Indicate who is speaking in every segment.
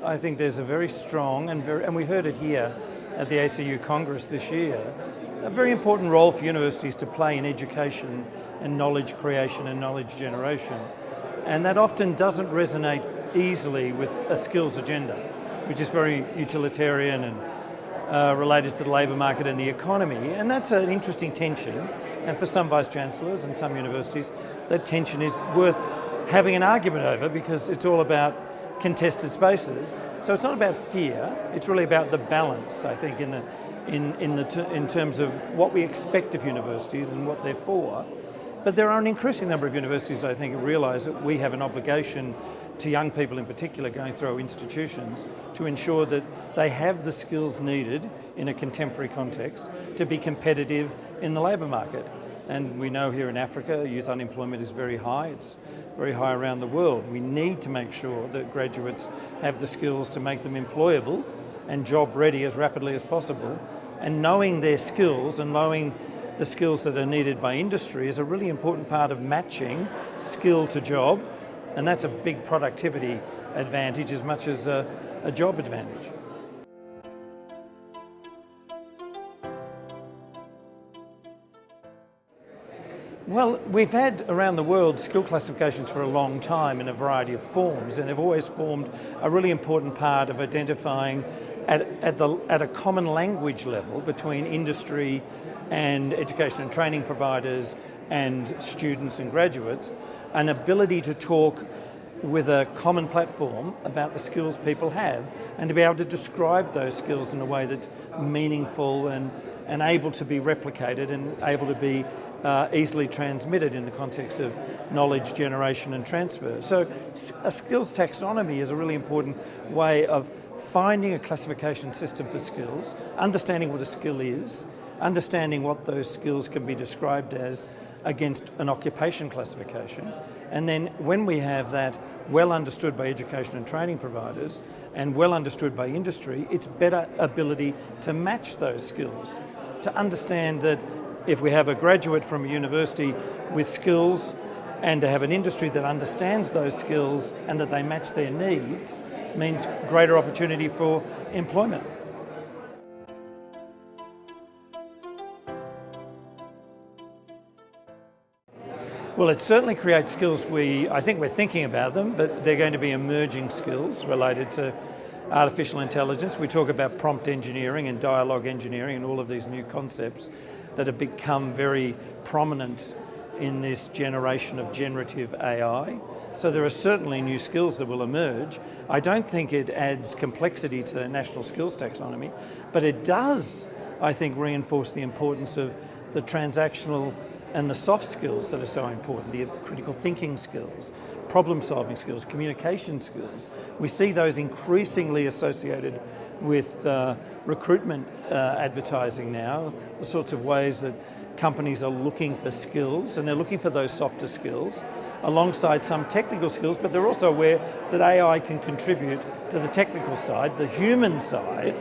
Speaker 1: I think there's a very strong and we heard it here at the ACU Congress this year, a very important role for universities to play in education and knowledge creation and knowledge generation. And that often doesn't resonate easily with a skills agenda, which is very utilitarian and related to the labour market and the economy. And that's an interesting tension. And for some vice-chancellors and some universities, that tension is worth having an argument over because it's all about contested spaces. So it's not about fear, it's really about the balance, I think, in terms of what we expect of universities and what they're for. But there are an increasing number of universities, I think, who realise that we have an obligation to young people in particular going through our institutions to ensure that they have the skills needed in a contemporary context to be competitive in the labour market. And we know here in Africa, youth unemployment is very high. It's very high around the world. We need to make sure that graduates have the skills to make them employable and job ready as rapidly as possible. And knowing their skills and knowing the skills that are needed by industry is a really important part of matching skill to job. And that's a big productivity advantage as much as a job advantage. Well, we've had around the world skill classifications for a long time in a variety of forms, and they've always formed a really important part of identifying at a common language level between industry and education and training providers and students and graduates, an ability to talk with a common platform about the skills people have and to be able to describe those skills in a way that's meaningful and able to be replicated and able to be easily transmitted in the context of knowledge generation and transfer. So a skills taxonomy is a really important way of finding a classification system for skills, understanding what a skill is, understanding what those skills can be described as against an occupation classification, and then when we have that well understood by education and training providers and well understood by industry, it's better ability to match those skills, to understand that if we have a graduate from a university with skills and to have an industry that understands those skills and that they match their needs means greater opportunity for employment. Well, it certainly creates skills. I think we're thinking about them, but they're going to be emerging skills related to artificial intelligence. We talk about prompt engineering and dialogue engineering and all of these new concepts that have become very prominent in this generation of generative AI. So there are certainly new skills that will emerge. I don't think it adds complexity to the national skills taxonomy, but it does, I think, reinforce the importance of the transactional and the soft skills that are so important, the critical thinking skills, problem-solving skills, communication skills. We see those increasingly associated with recruitment advertising now, the sorts of ways that companies are looking for skills, and they're looking for those softer skills alongside some technical skills, but they're also aware that AI can contribute to the technical side. The human side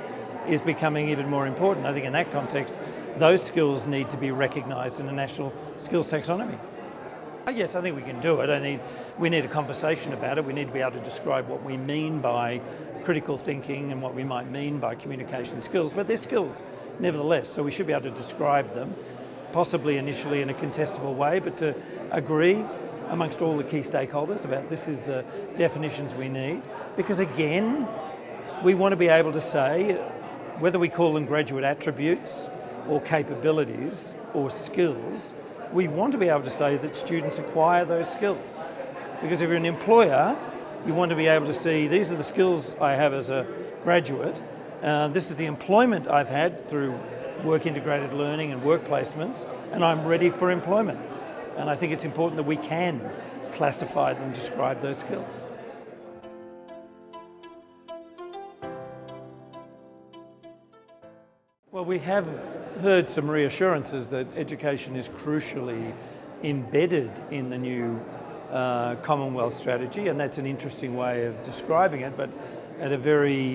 Speaker 1: is becoming even more important. I think in that context, those skills need to be recognised in the national skills taxonomy. Yes, I think we can do it. We need a conversation about it. We need to be able to describe what we mean by critical thinking and what we might mean by communication skills, but they're skills nevertheless, so we should be able to describe them, possibly initially in a contestable way, but to agree amongst all the key stakeholders about this is the definitions we need, because again, we want to be able to say, whether we call them graduate attributes or capabilities or skills, we want to be able to say that students acquire those skills. Because if you're an employer, you want to be able to see, these are the skills I have as a graduate, this is the employment I've had through work integrated learning and work placements, and I'm ready for employment. And I think it's important that we can classify and describe those skills. Well, we have heard some reassurances that education is crucially embedded in the new Commonwealth strategy, and that's an interesting way of describing it, but at a very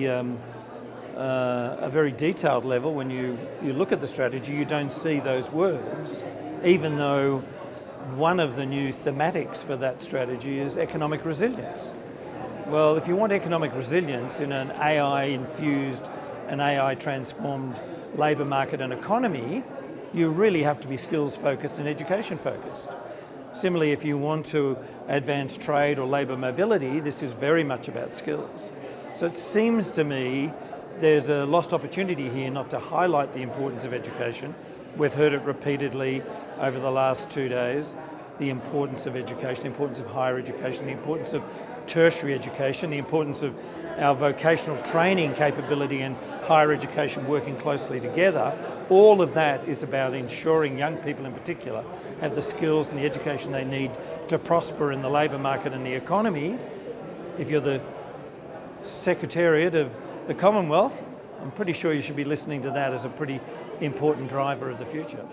Speaker 1: detailed level, when you look at the strategy, you don't see those words, even though one of the new thematics for that strategy is economic resilience. Well, if you want economic resilience in an AI-infused and AI-transformed labour market and economy, you really have to be skills-focused and education-focused. Similarly, if you want to advance trade or labour mobility, this is very much about skills. So it seems to me there's a lost opportunity here not to highlight the importance of education. We've heard it repeatedly over the last 2 days, the importance of education, the importance of higher education, the importance of tertiary education, the importance of our vocational training capability and higher education working closely together. All of that is about ensuring young people in particular have the skills and the education they need to prosper in the labour market and the economy. If you're the Secretariat of the Commonwealth, I'm pretty sure you should be listening to that as a pretty important driver of the future.